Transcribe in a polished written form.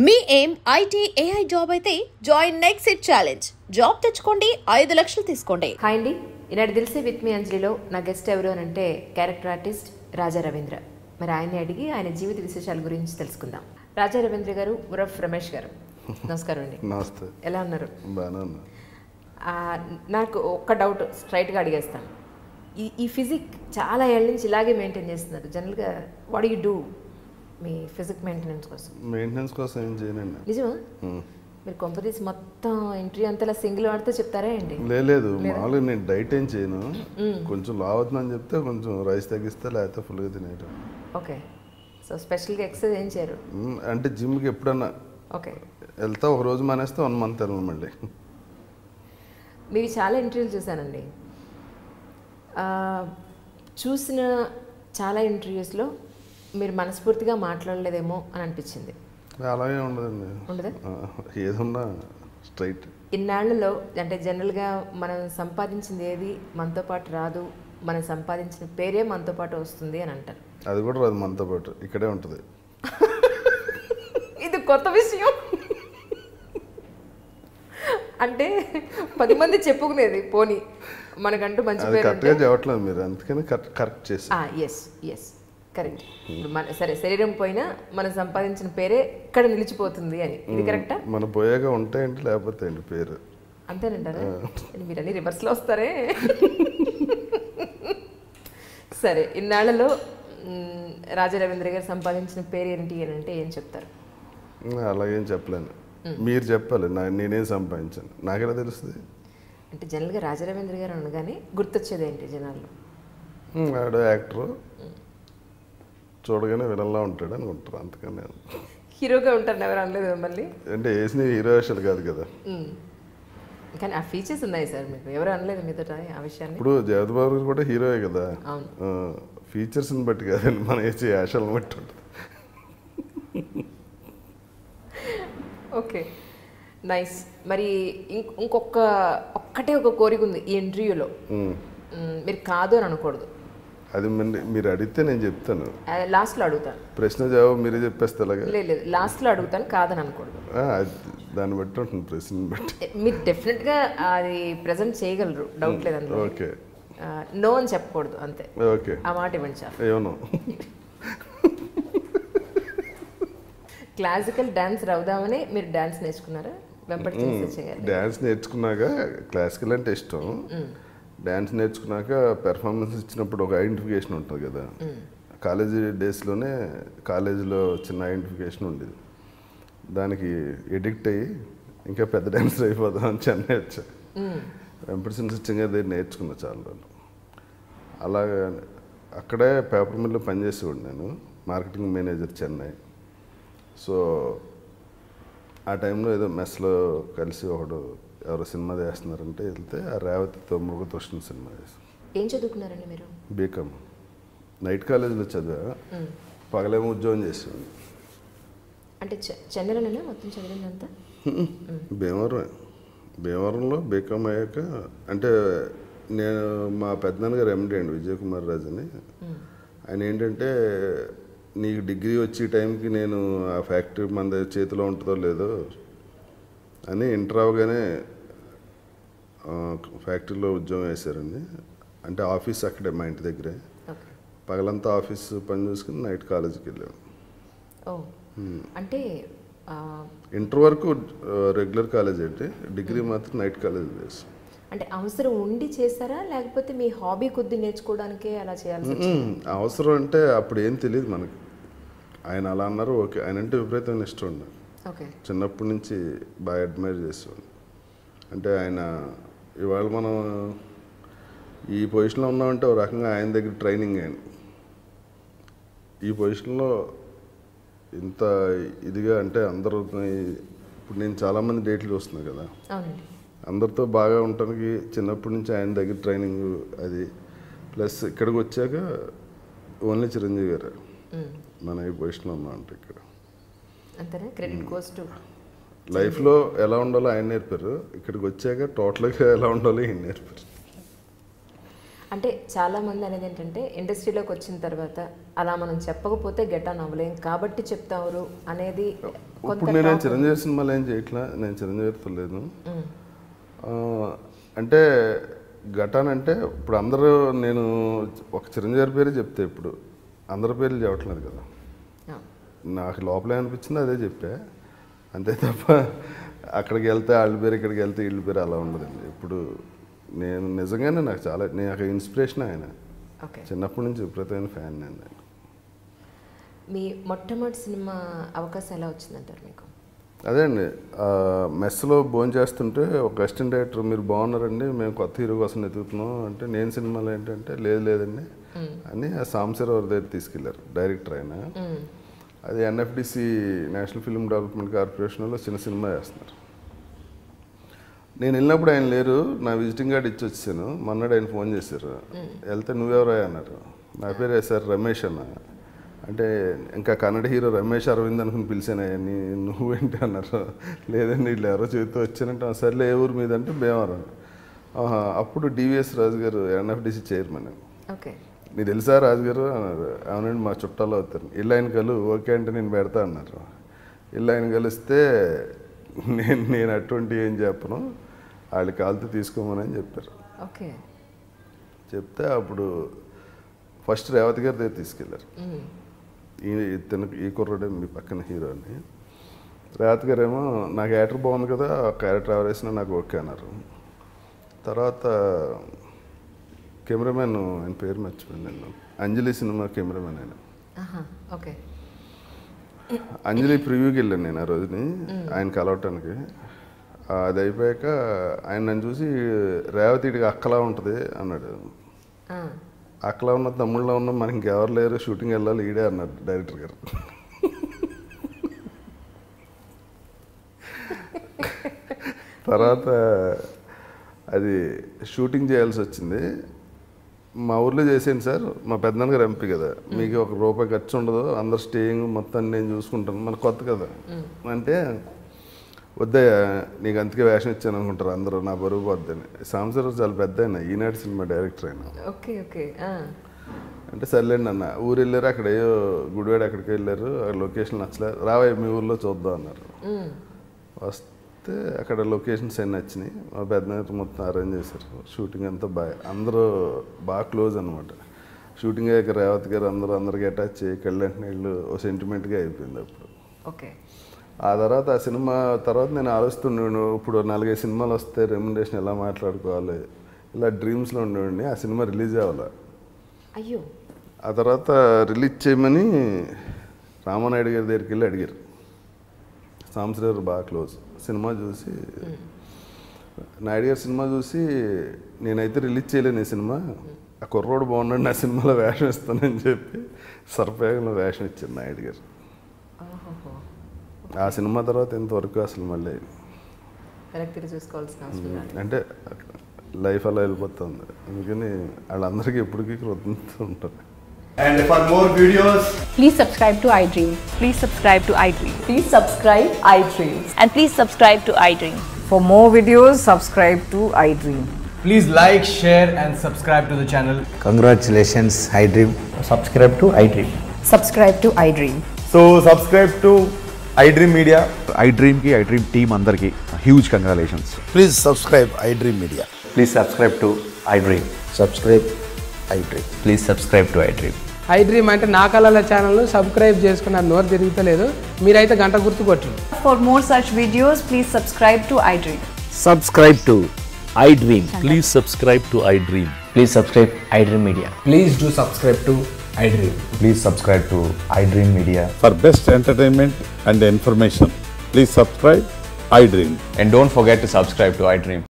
మీ ఏం IT AI job అయితే join next it challenge. Job తెచ్చుకోండి, 5 లక్షలు తీసుకోండి. హాయ్ అండి, ఈనాడు దిల్సే విత్ మీ అంజలిలో నా గెస్ట్ ఎవరు అని అంటే క్యారెక్టర్ ఆర్టిస్ట్ రాజా రవీంద్ర. మరి ఆయన్ని అడిగి ఆయన జీవిత విశేషాల గురించి తెలుసుకుందాం. రాజా రవీంద్ర గారు ఉరఫ్ రమేష్ గారు, నమస్కారం అండి. నమస్తే. ఎలా ఉన్నారు? బాగానే ఉన్నా. నాకు ఒక్క డౌట్ స్ట్రైట్గా అడిగేస్తాను. ఈ ఫిజిక్ చాలా ఏళ్ళ నుంచి ఇలాగే మెయింటైన్ చేస్తున్నారు. జనరల్గా what you do me physique maintenance కోసం? మెయింటెనెన్స్ కోసం ఏం చేయనండి. నిజమా? మీరు కొంపదీసి మొత్తం ఇంటర్వ్యూ అంతా సింగిల్ వాడితే చెప్తారా అండి? లేదు, మామూలుగా నేను డైట్ ఏం చేయను. కొంచెం లావుతుందని చెప్తే కొంచెం రైస్ తగ్గిస్తే, లేకపోతే ఫుల్గా తినేయటం. ఓకే. సో స్పెషల్గా ఎక్సర్సైజ్ ఏం చేయరు? అంటే జిమ్కి ఎప్పుడన్నా ఓకే వెళ్తా, ఒక రోజు మానేస్తే 1 month వెళ్ళను మళ్ళీ. మీవి చాలా ఇంటర్వ్యూలు చూశానండి. చూసిన చాలా ఇంటర్వ్యూస్లో మీరు మనస్ఫూర్తిగా మాట్లాడలేదేమో అని అనిపించింది. అలాగే ఉండదండి. ఉండదా? ఏదన్నా స్ట్రైట్. ఇన్నాళ్లలో అంటే జనరల్గా మనం సంపాదించింది ఏది మనతో పాటు రాదు, మనం సంపాదించిన పేరే మనతో పాటు వస్తుంది అని అంటారు. అది కూడా రాదు మనతో పాటు, ఇక్కడే ఉంటుంది. ఇది కొత్త విషయం. అంటే 10 మంది చెప్పుకునేది పోనీ మనకంటూ మంచి పేరు కరెక్ట్గా చెప్పట్లేదు మీరు, అందుకని కరెక్ట్ చేసి. Yes yes correct. మన సరే శరీరం పోయినా మనం సంపాదించిన పేరే ఇక్కడ నిలిచిపోతుంది అని, ఇది కరెక్టా? మన పోయాక ఉంటాయండి, లేకపోతే ఏంటి పేరు. అంతేనంటారా? మీరు అన్ని రివర్స్లో వస్తారే. సరే, ఇన్నాళ్లలో రాజా రవీంద్ర గారు సంపాదించిన పేరు ఏంటి అని అంటే ఏం చెప్తారు? అలాగేం చెప్పలేను, మీరు చెప్పాలి. నేనేం సంపాదించాను, నాకెలా తెలుస్తుంది? అంటే జనరల్గా రాజా రవీంద్ర గారు అనగానే గుర్తొచ్చేది ఏంటి జనాల్లో? ఆడో యాక్టరు, చూడగానే విలన్లా ఉంటాడు అనుకుంటారు, అంతకనే. హీరోగా ఉంటారు, ఎవరు అనలేదు మిమ్మల్ని? అంటే వేసిన హీరో వేషాలు కాదు కదా. కానీ ఆ ఫీచర్స్ ఉన్నాయి సార్, మీకు ఎవరు అనలేదు మీతో ఆ విషయాన్ని? ఇప్పుడు జగత్ బాబు కూడా హీరోయే కదా. అవును, ఫీచర్స్ని బట్టి కాదండి, మనం వేసే వేషాలను బట్టి ఉంటుంది. Okay, nice. మరి ఒక్కటే ఒక కోరిక ఉంది ఈ ఇంటర్వ్యూలో, మీరు కాదు అని అనకూడదు. అది మీరు అడిగితే నేను చెప్తాను. లాస్ట్లో అడుగుతాను. ప్రశ్న జవాబు మీరే చెప్పేస్తే అలాగే. లేదు, లాస్ట్లో అడుగుతాను, కాదని అనకూడదు. దాన్ని బట్టి ఉంటుంది, ప్రశ్నని బట్టి. మీరు డెఫినెట్గా అది ప్రజెంట్ చేయగలరు, డౌట్ లేదు అందులో. ఓకే. నో అని చెప్పకూడదు, అంతే. ఓకే, ఆ మాట ఇవ్వండి సార్. ఏమో. క్లాసికల్ డాన్స్ అవుదామని మీరు డాన్స్ నేర్చుకున్నారా? వెంపటి డాన్స్ నేర్చుకున్నాక క్లాసికల్ అంటే ఇష్టం. డాన్స్ నేర్చుకున్నాక పెర్ఫార్మెన్స్ ఇచ్చినప్పుడు ఒక ఐడెంటిఫికేషన్ ఉంటుంది కదా. కాలేజీ డేస్లోనే కాలేజీలో చిన్న ఐడెంటిఫికేషన్ ఉండేది, దానికి ఎడిక్ట్ అయ్యి ఇంకా పెద్ద డాన్సర్ అయిపోదాం అని చెన్నై వచ్చా. వెంపటి సింగర్ దగ్గర నేర్చుకున్నా చాలా రోజులు. అలాగా అక్కడే పేపర్ మిల్లో పనిచేసేవాడు నేను, మార్కెటింగ్ మేనేజర్ చెన్నై. సో ఆ టైంలో ఏదో మెస్లో కలిసి ఒకడు ఎవరో సినిమా చేస్తున్నారంటే వెళ్తే, ఆ రేవతితో మృగతృష్ణ సినిమా చేసి. ఏం చదువుకున్నారండి మీరు? బీకామ్. నైట్ కాలేజీలో చదివా, పగలేమో ఉద్యోగం చేసేవాడిని. అంటే చెన్నైలోనే మొత్తం చదివిందంతా? భీమవరంలో బీకామ్ అయ్యాక, అంటే నేను మా పెద్దనాన్నగారు ఎండి అండి, విజయ్ కుమార్ రాజు అని. ఆయన ఏంటంటే, నీకు డిగ్రీ వచ్చే టైంకి నేను ఆ ఫ్యాక్టరీ మన చేతిలో ఉంటుందో లేదో అని ఇంటర్ అవగానే ఫ్యాక్టరీలో ఉద్యోగం వేశారండి. అంటే ఆఫీస్ అక్కడే మా ఇంటి దగ్గరే. పగలంతా ఆఫీస్ పని చూసుకుని నైట్ కాలేజీకి వెళ్ళాము. అంటే ఇంటర్ వరకు రెగ్యులర్ కాలేజ్ అంటే, డిగ్రీ మాత్రం నైట్ కాలేజ్ చేస్తాం. అంటే అవసరం ఉండి చేస్తారా, లేకపోతే మీ హాబీ కొద్ది నేర్చుకోవడానికే అలా చేయాల్సి? అవసరం అంటే అప్పుడు ఏం తెలియదు మనకి. ఆయన అలా అన్నారు, ఓకే. ఆయన అంటే విపరీతమైన ఇష్టం ఉండే. చిన్నప్పటి నుంచి బాగా అడ్మైర్ చేసేవాడిని. అంటే ఆయన ఇవాళ మనం ఈ పొజిషన్లో ఉన్నామంటే ఒక రకంగా ఆయన దగ్గర ట్రైనింగ్ అయింది. ఈ పొజిషన్లో ఇంత ఇదిగా అంటే అందరూ, ఇప్పుడు నేను చాలామంది డేట్లు చూస్తున్నాను కదా, అందరితో బాగా ఉండటానికి చిన్నప్పటి నుంచి ఆయన దగ్గర ట్రైనింగ్ అది. ప్లస్ ఇక్కడికి వచ్చాక ఓన్లీ చిరంజీవి గారు మన ఈ పొజిషన్లో ఉన్నామంటే ఇక్కడ. అంతేనా? క్రెడిట్ గోస్ టు లైఫ్లో ఎలా ఉండాలో ఆయన నేర్పారు, ఇక్కడికి వచ్చాక టోటల్గా ఎలా ఉండాలో ఈయన నేర్పారు. అంటే చాలామంది అనేది ఏంటంటే ఇండస్ట్రీలోకి వచ్చిన తర్వాత అలా మనం చెప్పకపోతే గెట్ ఆన్ అవ్వలేం కాబట్టి చెప్తారు అనేది. ఇప్పుడు నేను చిరంజీవి సినిమాలు ఏం చేయట్లా, నేను చిరంజీవితో లేదు. అంటే ఘటాన్ అంటే ఇప్పుడు అందరూ నేను ఒక చిరంజీవి పేరు చెప్తే ఇప్పుడు అందరి పేర్లు చెప్పట్లేదు కదా, నాకు లోపల అనిపించింది అదే చెప్పా అంతే తప్ప అక్కడికి వెళ్తే వాళ్ళ పేరు ఇక్కడికి వెళ్తే వీళ్ళ పేరు అలా ఉండదండి. ఇప్పుడు నేను నిజంగానే నాకు ఇన్స్పిరేషన్ ఆయన. చిన్నప్పటి నుంచి విపరీతమైన ఫ్యాన్ నేను. మీ మొట్టమొదటి సినిమా అవకాశం ఎలా వచ్చిందంటారు మీకు? అదే అండి, మెస్లో భోజనం చేస్తుంటే ఒక అసిస్టెంట్ డైరెక్టర్ మీరు బాగున్నారండి, మేము కొత్త హీరో కోసం ఎదుగుతున్నాం అంటే నేను సినిమాలో ఏంటంటే లేదండి అని ఆ సాంబశివరావు దగ్గర తీసుకెళ్లారు డైరెక్టర్ ఆయన. అది ఎన్ఎఫ్డిసి నేషనల్ ఫిల్మ్ డెవలప్మెంట్ కార్పొరేషన్లో చిన్న సినిమా చేస్తున్నారు. నేను వెళ్ళినప్పుడు ఆయన లేరు, నా విజిటింగ్ కార్డు ఇచ్చి వచ్చాను. మొన్నడు ఆయన ఫోన్ చేశారు, వెళ్తే నువ్వెవరా అన్నారు. నా పేరు వేసారు రమేష్ అన్న అంటే ఇంకా కన్నడ హీరో రమేష్ అరవింద్ అనుకుని పిలిచానని. నువ్వేంటి అన్నారు. లేదండి వీళ్ళు ఎవరో చెబుతూ వచ్చానంటే సర్లే ఏ ఊరు మీద అంటే భీమవరం. అప్పుడు డివిఎస్ రాజు గారు ఎన్ఎఫ్డిసి చైర్మన్. నీకు తెలుసా రాజు గారు అన్నారు. అవునండి మా చుట్టాలు అవుతారు. ఇల్లు ఆయన కలు ఓకే అంటే నేను పెడతా అన్నారు. ఇల్లు ఆయన కలిస్తే నేను అటువంటి ఏం చెప్పను, వాళ్ళు కాలుతో తీసుకోమని చెప్పారు. చెప్తే అప్పుడు ఫస్ట్ రేవతి గారి దగ్గర తీసుకెళ్ళారు. ఈ కుర్రాడే మీ పక్కన హీరో అని. రేవతి గారు ఏమో నాకు యాక్టర్ బాగుంది కదా, క్యారెక్టర్ ఎవరు వేసినా నాకు ఓకే అన్నారు. తర్వాత కెమెరామెన్ ఆయన పేరు మర్చిపోయింది నేను, అంజలి సినిమా కెమెరామెన్ ఆయన. అంజలి ప్రివ్యూకి వెళ్ళాను నేను ఆ రోజుని ఆయన కలవటానికి. అది అయిపోయాక ఆయన నన్ను చూసి రేవతిడికి అక్కలా ఉంటుంది అన్నాడు. అక్కలా ఉన్న తమ్ముళ్ళలో ఉన్న మనకి ఇంకెవరు లేరు, షూటింగ్ వెళ్ళాలి ఈడే అన్నారు డైరెక్టర్ గారు. తర్వాత అది షూటింగ్ చేయాల్సి వచ్చింది. మా ఊర్లో చేసాను సార్, మా పెద్దనాన్నగారు ఎంపీ కదా, మీకు ₹1 ఖర్చు ఉండదు, అందరు స్టేయింగ్ మొత్తం నేను చూసుకుంటాను, మనకు కొత్త కదా అంటే వద్దయ్యా నీకు అందుకే వేషం ఇచ్చాను అనుకుంటారు అందరూ, నా బరువు పోద్దని. సాంబశివరావు చాలా పెద్ద ఆయన, ఈనాటి సినిమా డైరెక్టర్ ఆయన. అంటే సర్లేండి అన్న. ఊరు వెళ్ళారు, అక్కడ ఏయో గుడివాడ అక్కడికి వెళ్ళారు, లొకేషన్ నచ్చలేదు, రావయ్య మీ ఊర్లో చూద్దాం అన్నారు. వస్తే అక్కడ లొకేషన్స్ అన్నీ నచ్చినాయి. మా పెద్దనాన్న మొత్తం అరేంజ్ చేశారు. షూటింగ్ అంతా అందరూ బాగా క్లోజ్ అనమాట. షూటింగ్ అయ్యాక రేవతి గారు అందరికి అటాచ్ చేయి కళ్ళంటే వీళ్ళు ఓ సెంటిమెంట్గా అయిపోయింది అప్పుడు. ఆ తర్వాత ఆ సినిమా తర్వాత నేను ఆలోచిస్తుండేవాడిని, ఇప్పుడు 4-5 సినిమాలు వస్తే రెమ్యునరేషన్ ఎలా మాట్లాడుకోవాలి, ఇలా డ్రీమ్స్లో ఉండేవాడిని. ఆ సినిమా రిలీజ్ అవ్వాలి. ఆ తర్వాత రిలీజ్ చేయమని రామానాయుడు గారి దగ్గరికి వెళ్ళి అడిగారు. సాంబశివరావు బాగా క్లోజ్. సినిమా చూసి నాయుడు గారి సినిమా చూసి నేనైతే రిలీజ్ చేయలేను ఈ సినిమా, ఆ కుర్రోడు బాగున్నాడు నా సినిమాలో వేషం ఇస్తానని చెప్పి సర్పేగంలో వేషం ఇచ్చారు నాయుడు గారు. ఆ సినిమా తర్వాత ఇంతవరకు అసలు మళ్ళీ అంటే లైఫ్ అలా వెళ్ళిపోతుంది. అందుకని వాళ్ళందరికీ ఎప్పటికీ కృతజ్ఞత ఉంటుంది. And for more videos, please subscribe to iDream. Please subscribe to iDream. Please subscribe iDream. And please subscribe to iDream. For more videos, subscribe to iDream. please like, share and subscribe to the channel. Congratulations, iDream. Subscribe to iDream. Subscribe to iDream. So subscribe to iDream Media. iDream ki iDream team andarki huge congratulations. Please subscribe iDream Media. Please subscribe to iDream. Subscribe iDream. Please subscribe to iDream. iDream అంటే నా కళల channel subscribe చేసుకున్న నోరు తిరుగుతలేదు, మీరైతే గంట గుర్తు కొట్టండి. For more such videos, please subscribe to iDream. Subscribe to iDream. Please subscribe to iDream. Please subscribe iDream Media. Please do subscribe to iDream. Please subscribe to iDream Media. For best entertainment and information, please subscribe iDream. And don't forget to subscribe to iDream.